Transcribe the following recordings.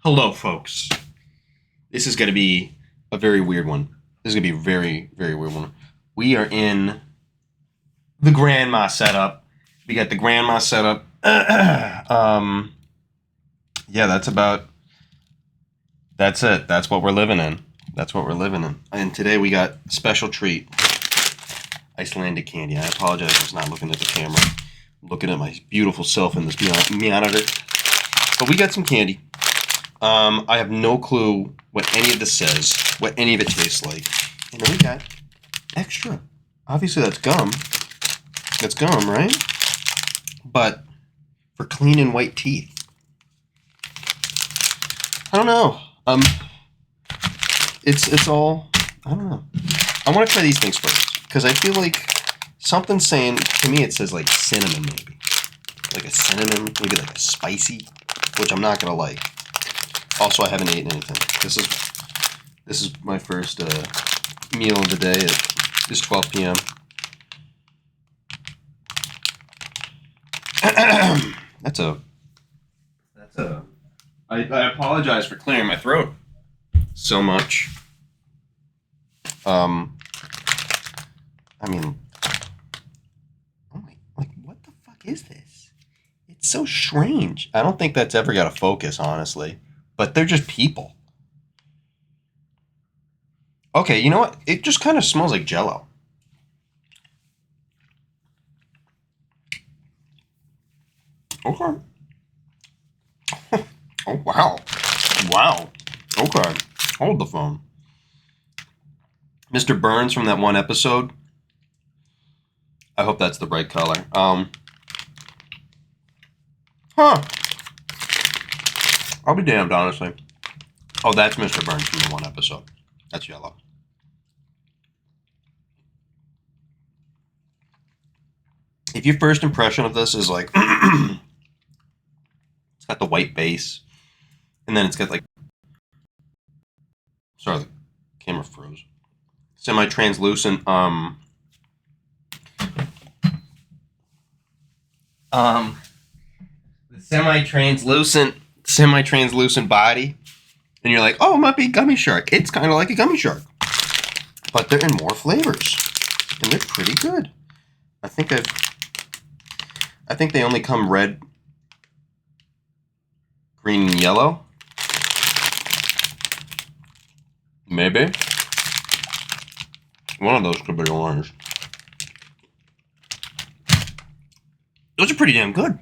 Hello, folks. This is going to be a very weird one. This is going to be a very, very weird one. We are in the grandma setup. We got the grandma setup. Yeah, that's it. That's what we're living in. And today we got a special treat. Icelandic candy. I apologize for not looking at the camera. I'm looking at my beautiful self in this monitor. But we got some candy. I have no clue what any of this says, what any of it tastes like. And then we got extra. Obviously that's gum. That's gum, right? But for clean and white teeth. I don't know. It's all, I don't know. I want to try these things first, because I feel like something's saying, to me it says like cinnamon maybe. Like a cinnamon, maybe like a spicy, which I'm not going to like. Also, I haven't eaten anything. This is my first meal of the day. It's 12 p.m. I apologize for clearing my throat so much. I mean, oh my, like, what the fuck is this? It's so strange. I don't think that's ever got to focus, honestly. But they're just people. Okay, you know what? It just kind of smells like Jell-O. Okay. Oh, wow. Wow. Okay. Hold the phone. Mr. Burns from that one episode. I hope that's the right color. Huh. I'll be damned, honestly. Oh, that's Mr. Burns from the one episode. That's yellow. If your first impression of this is like, it's got the white base, and then it's got like, sorry, the camera froze. Semi-translucent, the semi-translucent body, and you're like, oh, it might be gummy shark. It's kind of like a gummy shark, but they're in more flavors, and they're pretty good. I think they only come red, green, and yellow. Maybe one of those could be orange. Those are pretty damn good.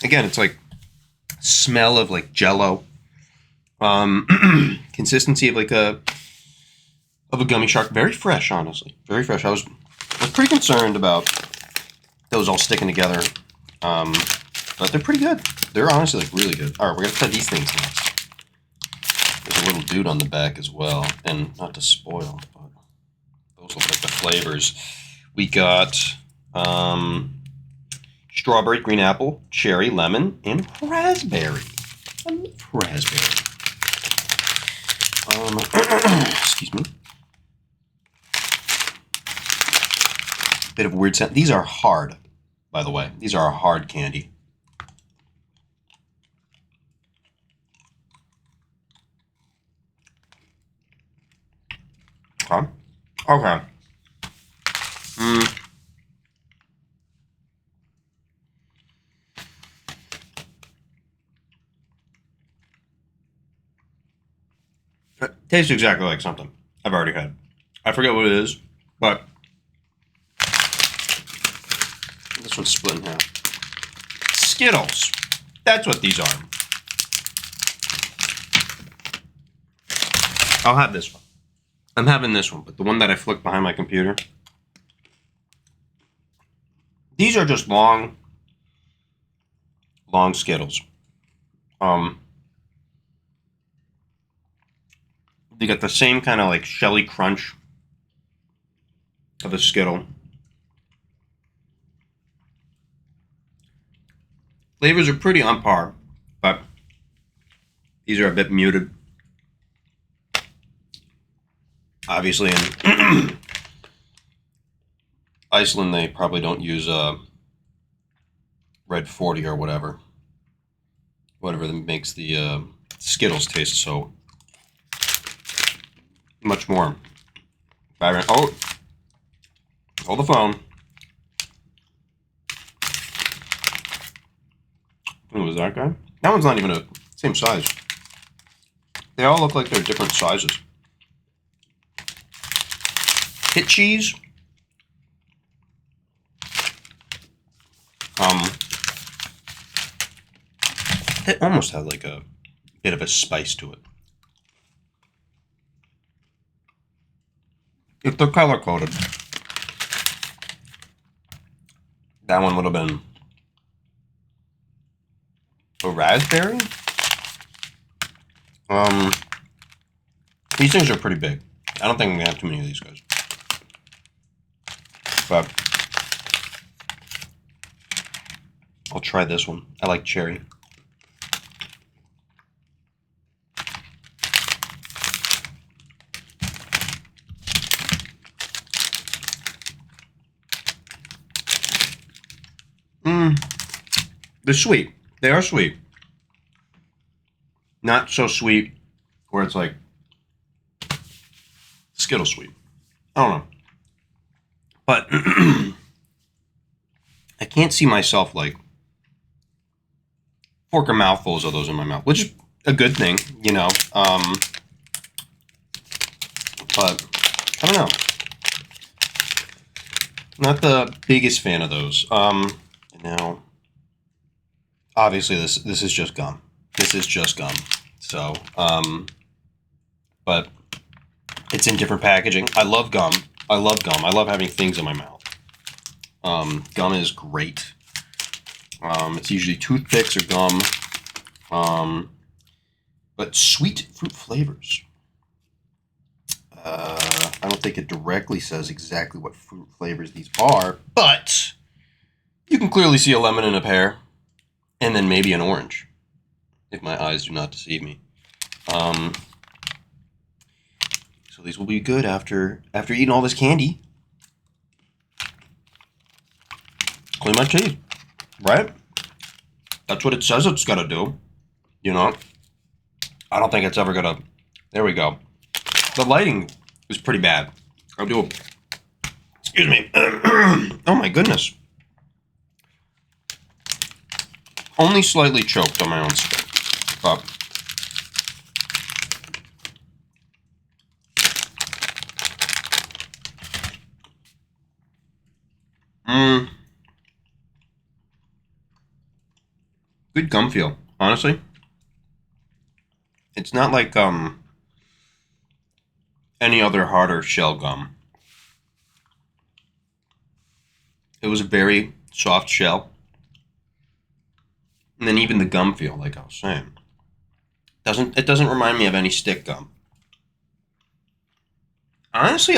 Again, it's like smell of like Jell-O. Consistency of like a gummy shark. Very fresh, honestly. Very fresh. I was pretty concerned about those all sticking together. But they're pretty good. They're honestly like really good. All right, we're gonna try these things next. There's a little dude on the back as well, and not to spoil, but those look like the flavors. We got strawberry, green apple, cherry, lemon, and raspberry. Raspberry. Excuse me. Bit of weird scent. These are hard, by the way. These are a hard candy. Okay. Okay. It tastes exactly like something I've already had. I forget what it is, but this one's split in half. Skittles. That's what these are. I'll have this one. I'm having this one, but the one that I flicked behind my computer. These are just long Skittles. They got the same kind of like shelly crunch of a Skittle. Flavors are pretty on par, but these are a bit muted. Obviously, in Iceland, they probably don't use red 40 or whatever that makes the Skittles taste so much more vibrant. Oh, hold the phone. Who was that guy? That one's not even a same size. They all look like they're different sizes. Hit cheese. It almost has like a bit of a spice to it. If they're color coded, that one would have been a raspberry. These things are pretty big. I don't think I'm gonna have too many of these guys. But I'll try this one. I like cherry. They're sweet. They are sweet. Not so sweet where it's like Skittle sweet. I don't know. But I can't see myself like forking mouthfuls of those in my mouth, which is a good thing, you know. But I don't know. Not the biggest fan of those. Now, obviously this is just gum. This is just gum. So, but it's in different packaging. I love gum. I love gum. I love having things in my mouth. Gum is great. It's usually toothpicks or gum. But sweet fruit flavors. I don't think it directly says exactly what fruit flavors these are, but you can clearly see a lemon and a pear, and then maybe an orange, if my eyes do not deceive me. So these will be good after eating all this candy. Clean my teeth, right? That's what it says it's gotta do. You know? I don't think it's ever gonna... There we go. The lighting is pretty bad. I'll do a... Excuse me. Oh my goodness. Only slightly choked on my own spit. But... Good gum feel, honestly. It's not like any other harder shell gum. It was a very soft shell. And then even the gum feel, like I was saying. It doesn't remind me of any stick gum. Honestly,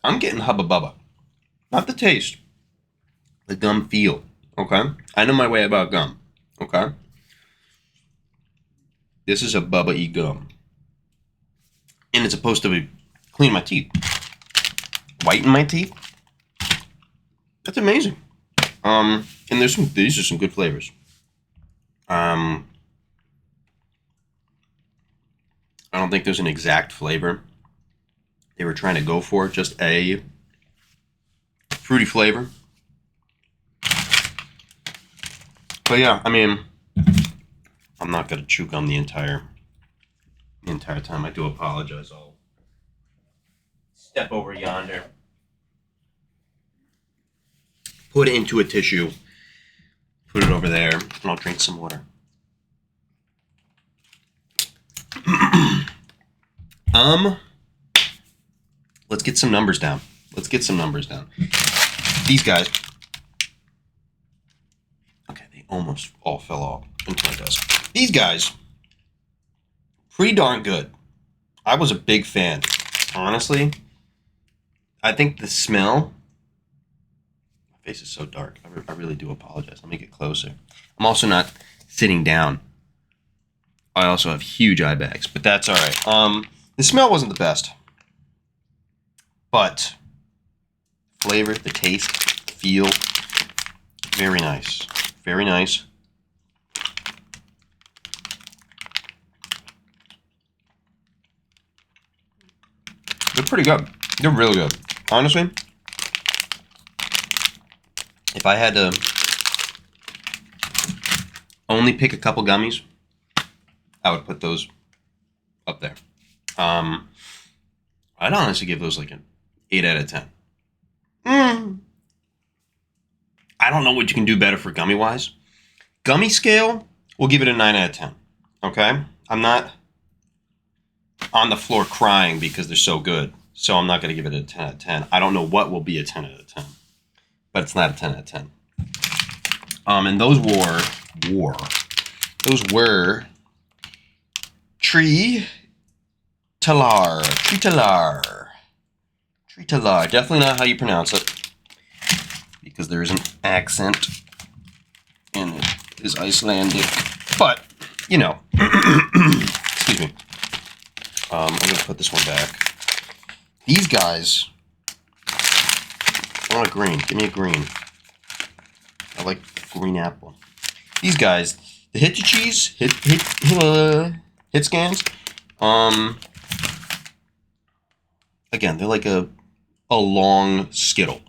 I'm getting Hubba Bubba. Not the taste. The gum feel. Okay? I know my way about gum. Okay? This is a Bubba-y gum. And it's supposed to be clean my teeth. Whiten my teeth. That's amazing. And these are some good flavors. I don't think there's an exact flavor they were trying to go for, just a fruity flavor. But yeah, I mean, I'm not gonna chew gum the entire time. I do apologize. I'll step over yonder, put it into a tissue, put it over there, and I'll drink some water. Let's get some numbers down. These guys. Okay, they almost all fell off into my desk. These guys, pretty darn good. I was a big fan. Honestly, I think the smell... My face is so dark. I really do apologize. Let me get closer. I'm also not sitting down. I also have huge eye bags, but that's all right. The smell wasn't the best. But flavor, the taste, the feel, very nice. Very nice. pretty good. They're really good. Honestly, if I had to only pick a couple gummies, I would put those up there. I'd honestly give those like an 8 out of 10. I don't know what you can do better for gummy wise. Gummy scale, we'll give it a 9 out of 10. Okay? I'm not on the floor crying because they're so good. So I'm not going to give it a 10 out of 10. I don't know what will be a 10 out of 10. But it's not a 10 out of 10. And those were Tree Talar. Definitely not how you pronounce it. Because there is an accent and it is Icelandic. But, you know. Excuse me. I'm going to put this one back. These guys. I want a green. Give me a green. I like green apple. These guys, the hit cheese, hit scans. Again, they're like a long Skittle.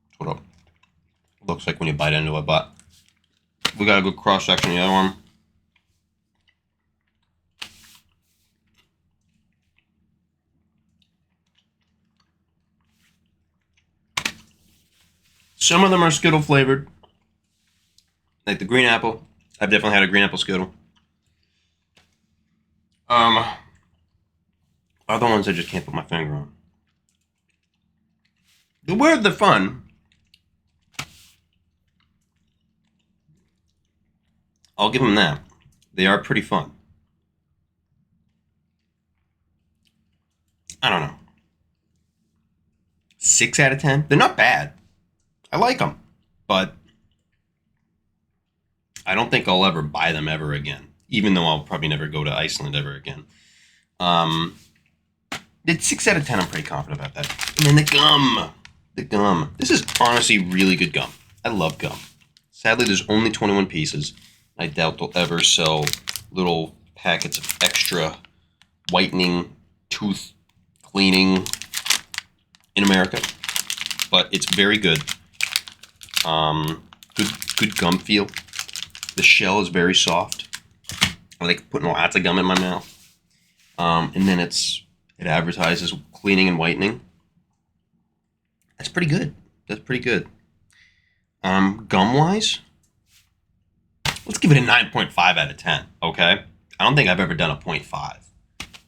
That's what it looks like when you bite into it, but we got a good cross section of the other one. Some of them are Skittle flavored. Like the green apple. I've definitely had a green apple Skittle. Other ones I just can't put my finger on. The weird, the fun. I'll give them that. They are pretty fun. I don't know. 6 out of 10? They're not bad. I like them. But I don't think I'll ever buy them ever again. Even though I'll probably never go to Iceland ever again. It's 6 out of 10. I'm pretty confident about that. And then the gum. The gum. This is honestly really good gum. I love gum. Sadly, there's only 21 pieces. I doubt they'll ever sell little packets of extra whitening, tooth cleaning in America. But it's very good. Good gum feel. The shell is very soft. I like putting lots of gum in my mouth. And then it advertises cleaning and whitening. That's pretty good. That's pretty good. Gum-wise, let's give it a 9.5 out of 10, okay? I don't think I've ever done a 0.5.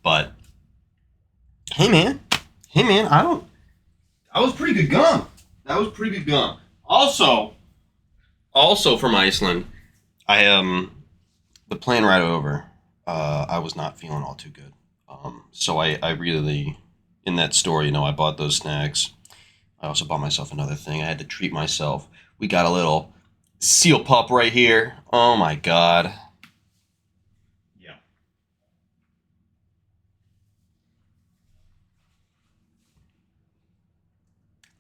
But, hey man, that was pretty good gum. That was pretty good gum. Also from Iceland, the plane ride over, I was not feeling all too good. So I really, in that store, I bought those snacks. I also bought myself another thing. I had to treat myself. We got a little seal pup right here. Oh my God. Yeah.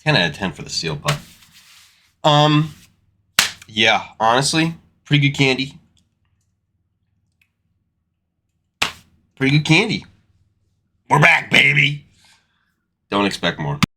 Ten out of 10 for the seal pup. Yeah, honestly, pretty good candy. Pretty good candy. We're back, baby. Don't expect more.